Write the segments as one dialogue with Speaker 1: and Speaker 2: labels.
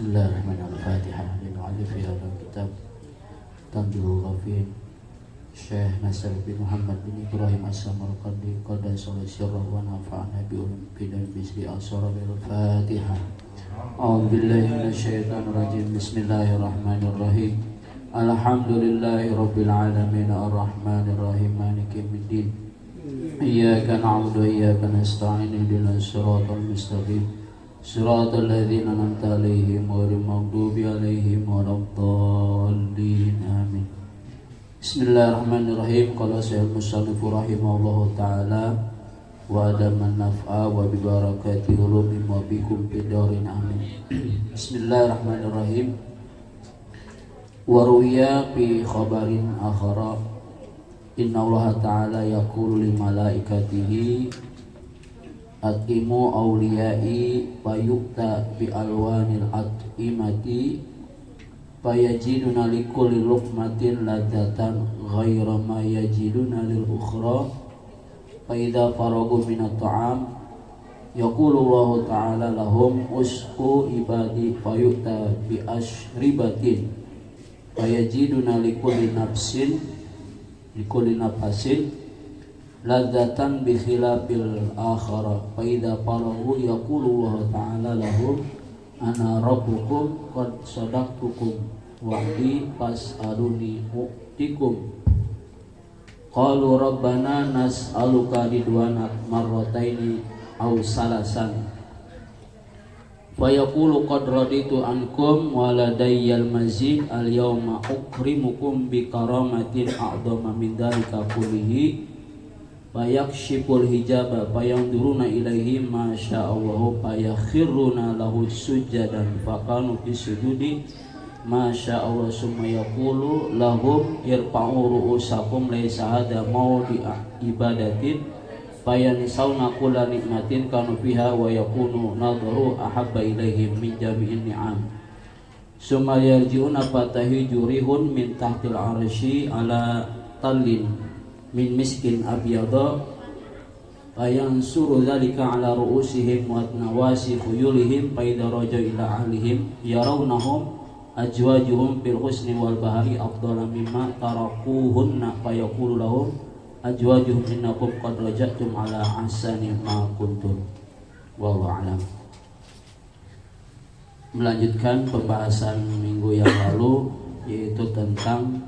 Speaker 1: Bismillahirrahmanirrahim. Al-Fatihah. Al-Alif ya kitab Tanbihul Ghafin Syekh Nasir bin Muhammad bin Ibrahim As-Samarqandi Qaddasallahu sirrahu wa nafa'ana bi ulum bidan bisri asara bil Fatihah. A'udzu billahi minasyaitonir rajim. Bismillahirrahmanirrahim. Alhamdulillahi rabbil alamin arrahmanir rahim maliki yaumiddin. Iyyaka na'budu wa iyyaka nasta'in ihdinas siratal mustaqim. Siratal ladzina an'amta 'alaihim ghairil maghdubi 'alaihim waladdallin. Amin. Bismillahirrahmanirrahim. Qala Syekh Musannif rahimahullahu taala wa adaman naf'a wa bi barakati ulumi wa bikum bidarin amin. Bismillahirrahmanirrahim. Wa ruwiya fi khabarin akhara inna Allah ta'ala yaqulu lil malaikatihi Atimu awliyai payukta bi alwanil at'imati payajiduna likulli luqmatin ladzatan ghaira ma yajiduna lil ukhra faidha faragu minat ta'am yaqulu Allah ta'ala lahum usqu ibadi payukta bi ashribatin payajiduna likulli nafasin ladzatan bi khilafil akhirah fa idza farahu yaqulu Allah ta'ala lahum ana rabbukum qad sadaqtukum wa'di fas'aluni u'tikum qalu rabbana nas'aluka ridwana marrataini aw salasan fa yaqulu qad raditu ankum wa ladayyal mazid al yawma ukrimukum bi karamatin a'dama min dzalika kullihi fayakshiful hijaba fayanduruna ilaihi ma sya'allahu fayakhiruna lahu sujadan fakanu fi sujudi ma sya'allahu summa yaqulu lahum irfa'u ru'usakum laisa hada maudi ibadatin fayanisawna kulla nikmatin kanu fiha wa yakunu nadharu ahabba ilaihim min jami'in ni'am summa yarji'una fatahijurihun min tahtil arsy ala tallin min miskin abyada ayang suru dzalika ala ru'usihim wa nawasi khuyulihim fa idza raja ila ahlihim yarawnahum ajwajuhum bil husni wal bahari afdala mimma tarakuhunna fa yaqulu lahum ajwajuhum innakum qad rajatum ala ahsani ma kuntum wallahu a'lam. Melanjutkan pembahasan minggu yang lalu yaitu tentang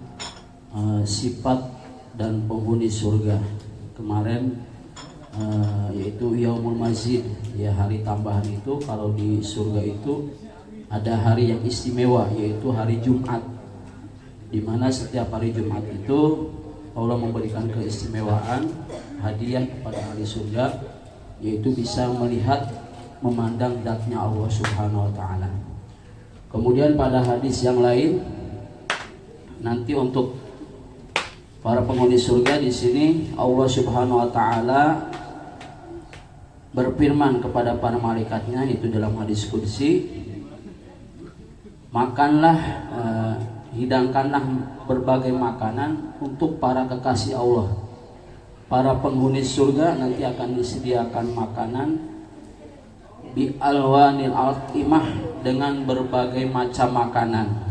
Speaker 1: sifat dan penghuni surga kemarin yaitu yaumul mazid ya, hari tambahan itu. Kalau di surga itu ada hari yang istimewa yaitu hari Jumat, dimana setiap hari Jumat itu Allah memberikan keistimewaan hadiah kepada ahli surga, yaitu bisa melihat memandang zatnya Allah subhanahu wa ta'ala. Kemudian pada hadis yang lain nanti untuk para penghuni surga di sini Allah Subhanahu wa taala berfirman kepada para malaikatnya, itu dalam hadis qudsi, makanlah, hidangkanlah berbagai makanan untuk para kekasih Allah. Para penghuni surga nanti akan disediakan makanan bi alwanil altimah, dengan berbagai macam makanan.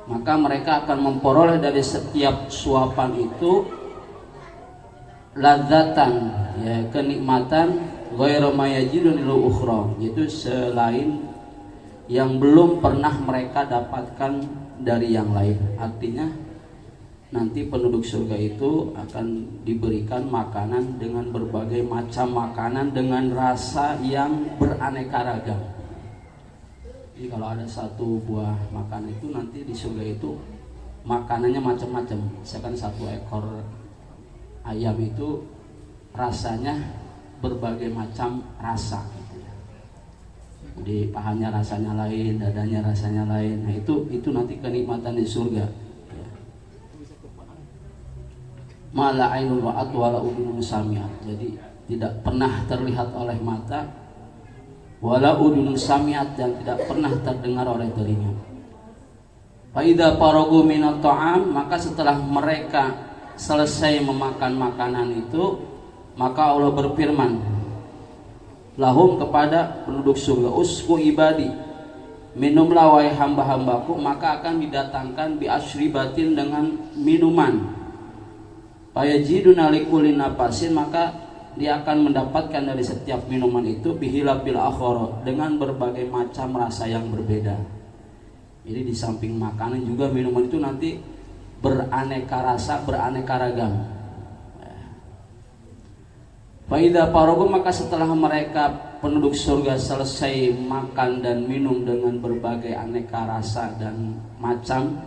Speaker 1: Maka mereka akan memperoleh dari setiap suapan itu ladzatan, ya, kenikmatan ghairu mayajidun lil ukhra, yaitu selain yang belum pernah mereka dapatkan dari yang lain. Artinya nanti penduduk surga itu akan diberikan makanan dengan berbagai macam makanan dengan rasa yang beraneka ragam. Jadi kalau ada satu buah makanan itu nanti di surga itu makanannya macam-macam. Misalkan satu ekor ayam itu rasanya berbagai macam rasa gitu ya. Jadi pahanya rasanya lain, dadanya rasanya lain. Nah itu nanti kenikmatan di surga ya. Mala ainul ra'at wala udhunun sami'at. Jadi tidak pernah terlihat oleh mata, wala udhunun sami'at, dan tidak pernah terdengar oleh telinga. Fa idza faragu minat ta'am, maka setelah mereka selesai memakan makanan itu, maka Allah berfirman lahum, kepada penduduk surga, usku ibadi, minumlah wahai hamba-hambaku, maka akan didatangkan bi asyribatin dengan minuman. Fayajiduna likulli nafasin, maka dia akan mendapatkan dari setiap minuman itu bihilabil akhara, dengan berbagai macam rasa yang berbeda. Jadi di samping makanan juga minuman itu nanti beraneka rasa, beraneka ragam. Faida farogu, maka setelah mereka penduduk surga selesai makan dan minum dengan berbagai aneka rasa dan macam,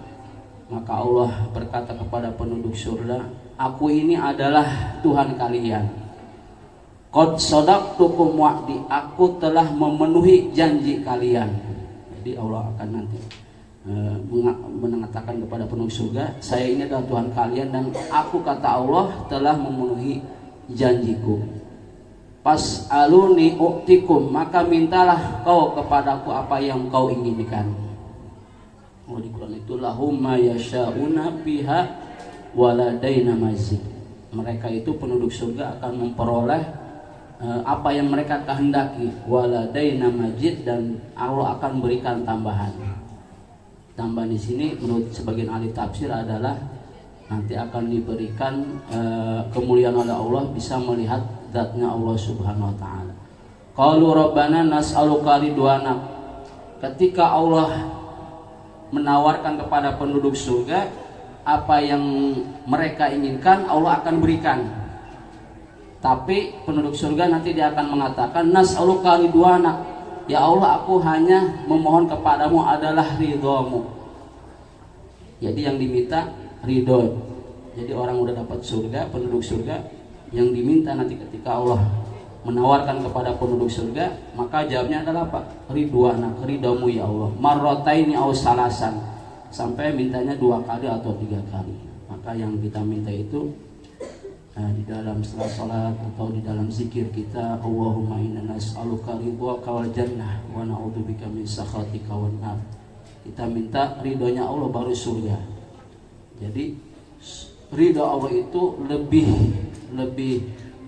Speaker 1: maka Allah berkata kepada penduduk surga, aku ini adalah Tuhan kalian. Qad sadaqtukum wa'di, aku telah memenuhi janji kalian. Jadi Allah akan nanti mengatakan kepada penduduk surga, saya ini adalah Tuhan kalian dan aku, kata Allah, telah memenuhi janjiku. Pas aluni uktikum, maka mintalah kau kepadaku apa yang kau inginkan. Oh, di Quran itu lahum ma yasha'una fiha waladaina mazid. Mereka itu penduduk surga akan memperoleh apa yang mereka kehendaki, waladaina mazid, dan Allah akan berikan tambahan. Tambahan di sini menurut sebagian ahli tafsir adalah nanti akan diberikan kemuliaan oleh Allah, bisa melihat zatnya Allah Subhanahu wa taala. Qalu rabbana nas'aluka ridwanak. Ketika Allah menawarkan kepada penduduk surga apa yang mereka inginkan, Allah akan berikan. Tapi penduduk surga nanti dia akan mengatakan nas'aluka ridwanak, ya Allah, aku hanya memohon kepadamu adalah ridhamu. Jadi yang diminta ridho. Jadi orang udah dapat surga, penduduk surga, yang diminta nanti ketika Allah menawarkan kepada penduduk surga, maka jawabnya adalah apa? Ridwana, ridhamu ya Allah. Marrataini aw salasan, sampai mintanya 2 kali atau 3 kali. Maka yang kita minta itu di dalam setelah salat atau di dalam zikir kita, Allahumma inna nas'aluka ridhaka wal jannah wa na'udzubika min sakhatika wan nar. Kita minta ridhonya Allah baru surga. Jadi ridho Allah itu lebih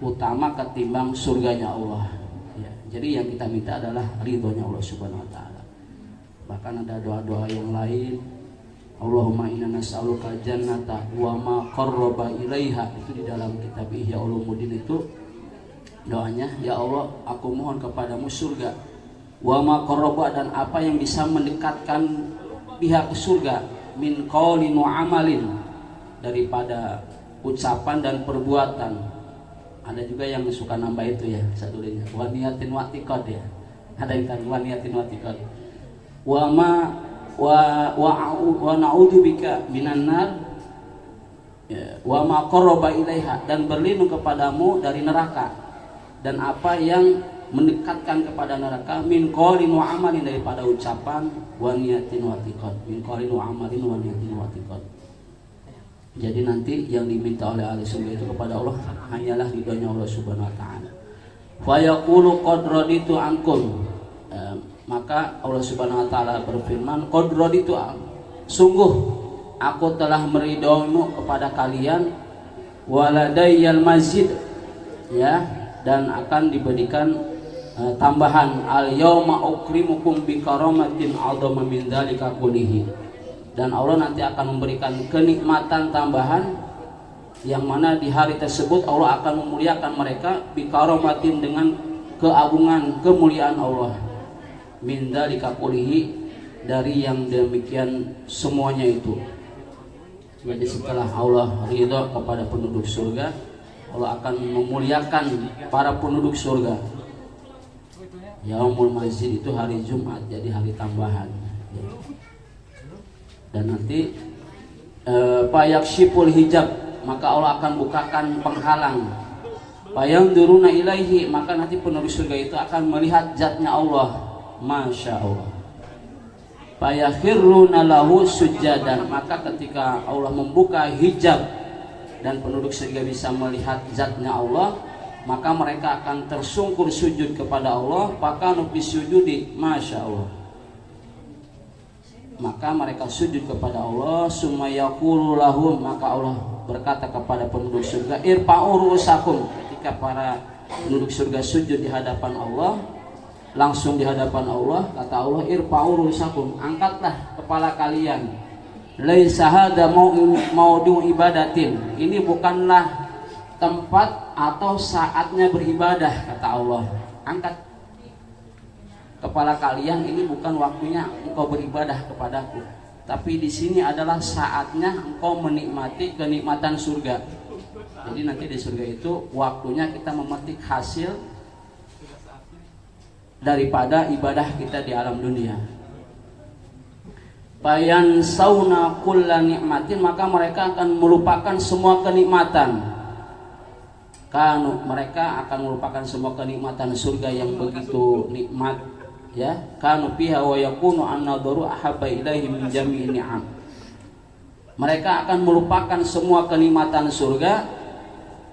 Speaker 1: utama ketimbang surganya Allah. Ya, jadi yang kita minta adalah ridhonya Allah Subhanahu wa taala. Bahkan ada doa-doa yang lain, Allahumma inna nas'aluka jannata wa ma qarraba ilaiha, itu di dalam kitab Ihya Ulumuddin itu doanya, ya Allah, aku mohon kepadamu surga, wa ma qarraba, dan apa yang bisa mendekatkan pihak ke surga, min qaulin wa amalin, daripada ucapan dan perbuatan. Ada juga yang suka nambah itu ya, satunya wa niyatin wa tiqad ya. Ada yang kan wa niyatin wa tiqad. Wa ma wa na'udzubika minan nar, wa ma qarraba ilaiha, dan berlindung kepadamu dari neraka dan apa yang mendekatkan kepada neraka, min qaulin wa amalin, daripada ucapan, wa niyatin wa tiqad, min qaulin wa amalin wa niyatin wa tiqad. Jadi nanti yang diminta oleh ahli surga itu kepada Allah hanyalah ridhonya Allah Subhanahu wa taala. Fa yaqulu qad raditu ankum, maka Allah Subhanahu wa taala berfirman, qad raditu, sungguh aku telah meridhoimu kepada kalian, waladayyal mazid, ya, dan akan diberikan tambahan, al yauma ukrimukum bi karamatin 'azama min dzalika kullihi. Dan Allah nanti akan memberikan kenikmatan tambahan yang mana di hari tersebut Allah akan memuliakan mereka bikaromatin, dengan keagungan kemuliaan Allah, min dzalika kullihi, dari yang demikian semuanya itu. Jadi setelah Allah ridha kepada penduduk surga, Allah akan memuliakan para penduduk surga. Yaumul Mazid itu hari Jumat, jadi hari tambahan. Dan nanti fayakshiful hijab, maka Allah akan bukakan penghalang. Fayanduruna ilaihi, maka nanti penduduk surga itu akan melihat zatnya Allah, masya Allah. Fayakhiruna lahu sujadan, maka ketika Allah membuka hijab dan penduduk surga bisa melihat zatnya Allah, maka mereka akan tersungkur sujud kepada Allah. Fakanu bisujudi, masya Allah. Maka mereka sujud kepada Allah. Summa yaqulu lahum, maka Allah berkata kepada penduduk surga, irfa'u ru'usakum. Ketika para penduduk surga sujud di hadapan Allah, langsung di hadapan Allah. Kata Allah, irfa'u ru'usakum, angkatlah kepala kalian. Laisa hada maudu ibadatin, ini bukanlah tempat atau saatnya beribadah, kata Allah. Angkat kepala kalian, ini bukan waktunya engkau beribadah kepadaku, tapi di sini adalah saatnya engkau menikmati kenikmatan surga. Jadi nanti di surga itu waktunya kita memetik hasil daripada ibadah kita di alam dunia. Bayan sauna kulla nikmatin, maka mereka akan melupakan semua kenikmatan. Mereka akan melupakan semua kenikmatan surga yang begitu nikmat, ya. Kanu fiha wa yakunu an-nadharu ahabba ilaihi min jami'in ni'am. Mereka akan melupakan semua kenikmatan surga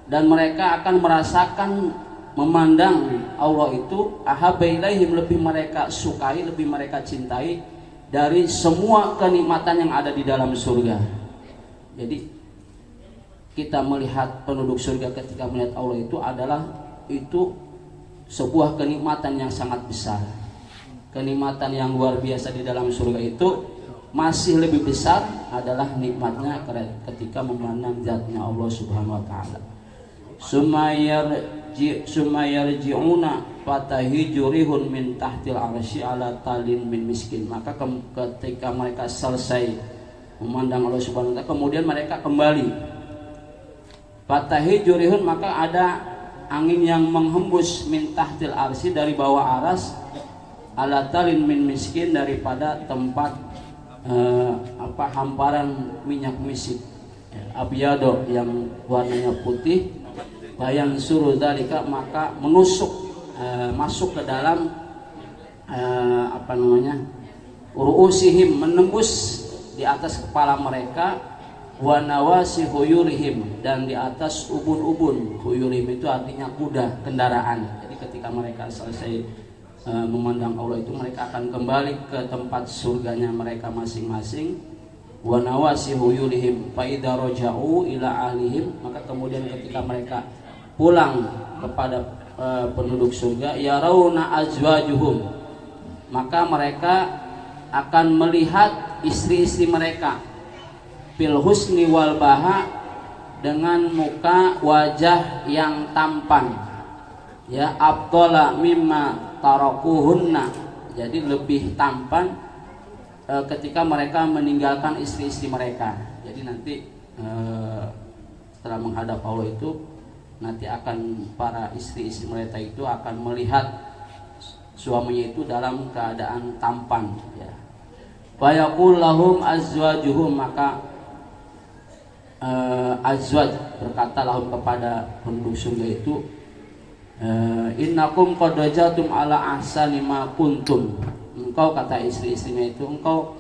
Speaker 1: dan mereka akan merasakan, memandang Allah itu ahabba ilaihim, lebih mereka sukai, lebih mereka cintai dari semua kenikmatan yang ada di dalam surga. Jadi kita melihat penduduk surga ketika melihat Allah itu sebuah kenikmatan yang sangat besar. Kenikmatan yang luar biasa di dalam surga itu masih lebih besar adalah nikmatnya ketika memandang zatnya Allah Subhanahu wa taala. Sumayarji'una fatahijurihun min tahtil arsy ala talin min miskin. Maka ketika mereka selesai memandang Allah Subhanahu wa taala, kemudian mereka kembali. Fatahijurihun, maka ada angin yang menghembus min tahtil arsy, dari bawah aras, ala talin min miskin, daripada tempat hamparan minyak misik, abyado yang warnanya putih. Bayan suruh dalika, maka menusuk masuk ke dalam ru'usihim, menembus di atas kepala mereka, wa nawasi huyurihim, dan di atas ubun-ubun. Huyurihim itu artinya kuda, kendaraan. Jadi ketika mereka selesai memandang Allah itu, mereka akan kembali ke tempat surganya mereka masing-masing. Wa nawasi huyurihim fa idza raja'u ila ahlihim, maka kemudian ketika mereka pulang kepada penduduk surga, yarawna azwajuhum, maka mereka akan melihat istri-istri mereka, fil husni wal baha, dengan muka wajah yang tampan, ya, afdala mimma tarakuhunna, jadi lebih tampan ketika mereka meninggalkan istri-istri mereka. Jadi nanti setelah menghadap Allah itu, nanti akan para istri-istri mereka itu akan melihat suaminya itu dalam keadaan tampan, ya. Fayaqul lahum azwajuhum, maka azwaj berkata lahum, kepada penduduk surga itu, innakum qad wajatum ala ahsani ma kuntum. Engkau, kata istri-istrinya itu, engkau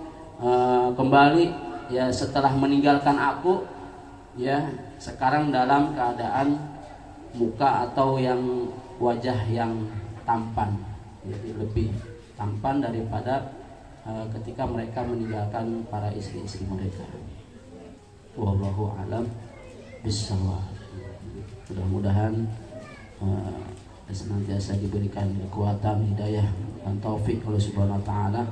Speaker 1: kembali, ya, setelah meninggalkan aku, ya, sekarang dalam keadaan muka atau yang wajah yang tampan, jadi lebih tampan daripada ketika mereka meninggalkan para istri-istri mereka. Wallahu a'lam bishawab. Mudah-mudahan senantiasa diberikan kekuatan, hidayah, dan taufik oleh Subhanahu wa taala.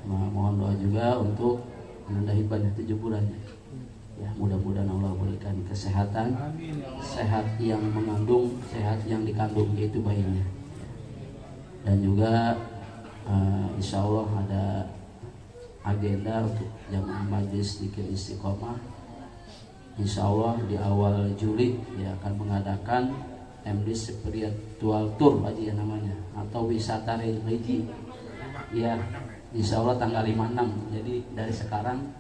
Speaker 1: Mohon doa juga untuk menambah ibadah 7 bulan. Ya, mudah-mudahan Allah berikan kesehatan, sehat yang mengandung, sehat yang dikandung, yaitu bayinya. Dan juga insya Allah ada agenda untuk jamaah majlis zikir istiqomah. Insya Allah di awal Juli dia akan mengadakan MD Spiritual Tour aja ya namanya, atau wisata religi. Ya, insya Allah tanggal 56. Jadi dari sekarang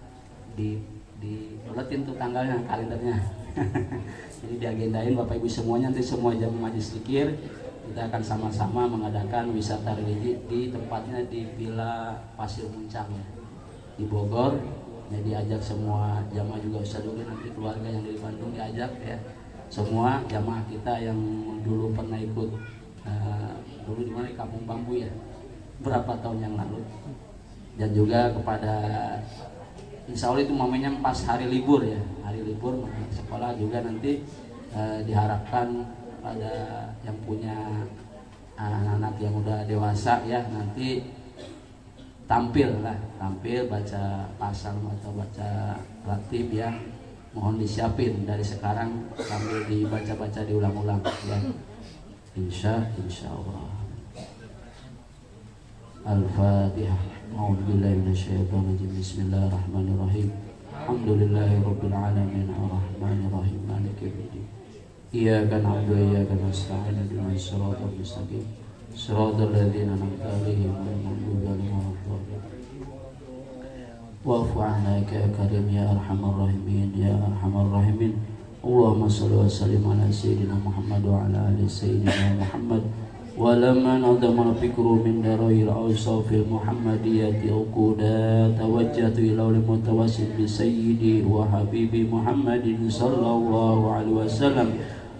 Speaker 1: diuletin tuh tanggalnya, kalendernya. Jadi diagendain Bapak Ibu semuanya, nanti semua jamaah majlis zikir kita akan sama-sama mengadakan wisata religi di tempatnya di Villa Pasir Muncang, ya, di Bogor. Jadi ajak semua jamaah juga, Ustaz juga nanti keluarga yang dari Bandung diajak, ya, semua jamaah kita yang dulu pernah ikut dulu di mana, di Kampung Bambu, ya, berapa tahun yang lalu. Dan juga kepada insya Allah itu momennya pas hari libur, ya, hari libur sekolah juga nanti diharapkan pada yang punya anak-anak yang udah dewasa ya nanti tampil baca pasal atau baca ratib ya, mohon disiapin dari sekarang sambil dibaca-baca diulang-ulang ya, insya Allah. Al-Fatihah. A'udzubillahi minasyaitonirrajim. Bismillahirrahmanirrahim. Alhamdulillahirabbil alamin arrahmanir rahim maliki yaumiddin. Iyyaka na'budu wa iyyaka nasta'in ihdinas siratal mustaqim siratal ladzina an'amta 'alaihim ghairil maghdubi 'alaihim waladdallin. Wa'fu 'anna ya karim ya arhamar rahimin ya arhamar rahimin. Allahumma shalli wa sallim ala sayyidina Muhammad wa ala ali sayyidina Muhammad. ولما نظم الفكر من دروي الأوصاف المحمدية عقودا توجهت إلى المتوسل بسيدي وحبيبي محمد صلى الله عليه وسلم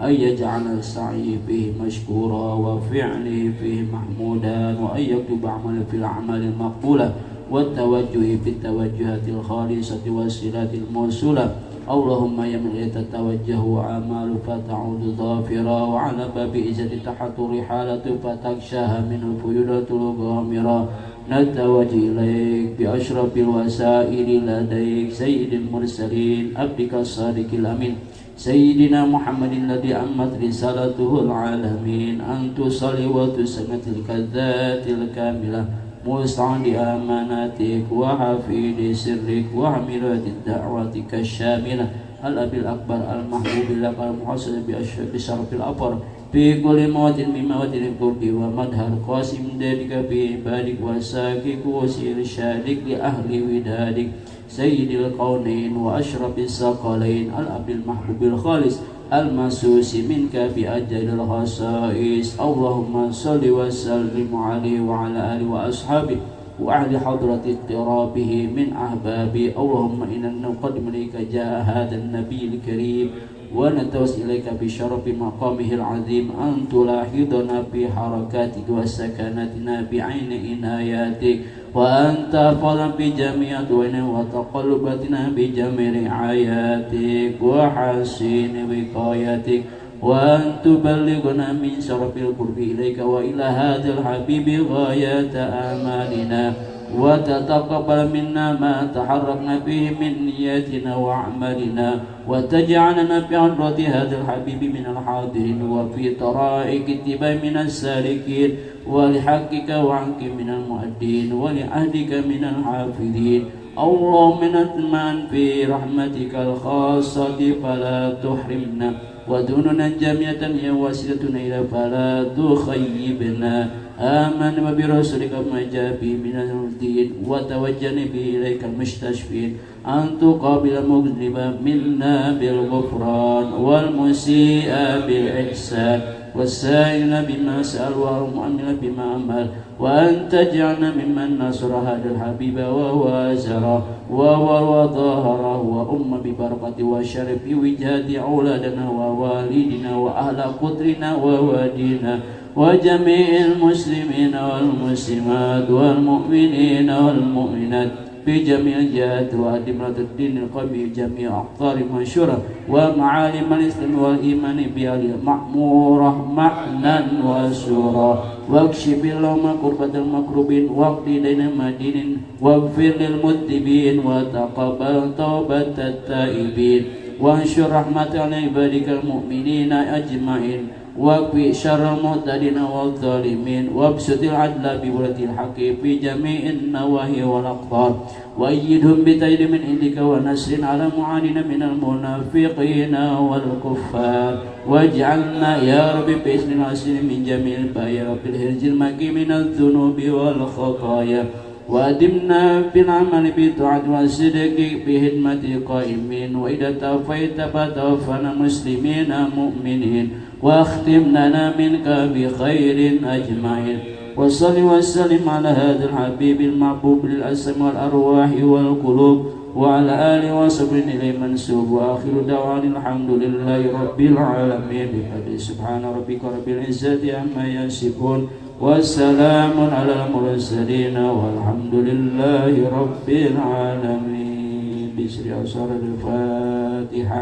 Speaker 1: أن يجعل السعي فيه مشكورا وفعله فيه محمودا وأن يكتب عمل في الأعمال المقبولة والتوجه في التوجهات الخالصة والصلات الموصولة. اللهم يا من تتوجه أعمال فتعود ظافرا وعلى باب إجة تحت رحالة فتكشاها من الفيودة الغامرة نتوجه إليك بأشرف الوسائل لديك سيد المرسلين عبدك الصادق الأمين سيدنا محمد الذي أمت رسالته العالمين أن تصلي وتسلم تلك الذات الكاملة مستعد أماناتك وحفيد سرك وعملات دعوتك الشاملة الأبي الأكبر المحبوب لك المحسن بشرف الأبر في كل موت من موت القرب ومدهر قاسم ذلك في عبادك وساكك وسير شادك لأهل ودادك سيد القونين وأشرف الثقلين الأبي المحبوب الخالص المسوس منك بأجل الخصائص. اللهم صل وسلم عليه وعلى آله وأصحابه وأهل حضرة اقترابه من أحبابه. اللهم إنا نقدم إليك جاء هذا النبي الكريم ونتوسل إليك بشرف مقامه العظيم أن تلاحظنا في حركاتك وسكناتنا بعين عناياتك وأن تحفظنا بجميع دعائنا وتقلباتنا بجميع رعاياتك وحسين وقايتك وأن تبلغنا من شرف القرب إليك وإلى هذا الحبيب غاية آمالنا وتتقبل منا ما تحركنا به من نياتنا وأعمالنا وتجعلنا في عرض هذا الحبيب من الحاضرين وفي طرائق اتباع من السالكين ولحقك وعنك من المؤدين ولعهدك من الحافظين. اللهم نطمئن في رحمتك الخاصة فلا تحرمنا ودوننا جميعا يا وسيلتنا إلى فلا تخيبنا. آمن برسولك ما جاء به من الدين وتوجهنا به إليك المستشفين أن تقابل المذنب منا بالغفران والمسيء بالإحسان والسائل بما سأل والمؤمن بما أمل وأن تجعلنا ممن نصر هذا الحبيب ووازره وظاهره وأم ببركة وشرف وجهاد أولادنا ووالدنا وأهل قدرنا ووادينا وجميع المسلمين والمسلمات والمؤمنين والمؤمنات في جميع الجهات وأدمرة الدين القوي جميع أقطار منشورة ومعالم الإسلام والإيمان بها المأمورة معنى وسورة واكشف اللهم كربة المكروبين واقضي دين المدين واغفر للمذنبين وتقبل توبة التائبين وانشر رحمة على عبادك المؤمنين أجمعين واكفي شر المعتدين والظالمين وابسط العدل بولد الحق في جميع النواهي والأقطار وأيدهم بتأييد من عندك ونصر على معادين من المنافقين والكفار واجعلنا يا رب بإذن العسل من جميع البلايا رب الهرج المكي من الذنوب والخطايا وأدمنا بالعمل بالطاعة والصدق بخدمة القائمين وإذا توفيت فتوفنا مسلمين مؤمنين واختم لنا منك بخير أجمعين وصل وسلم على هذا الحبيب المحبوب للأسم والأرواح والقلوب وعلى آله وصحبه إليه منسوب وآخر دعوانا الحمد لله رب العالمين بفضل سبحان ربك رب العزة عما يصفون والسلام على المرسلين والحمد لله رب العالمين. بسر أسر الفاتحة.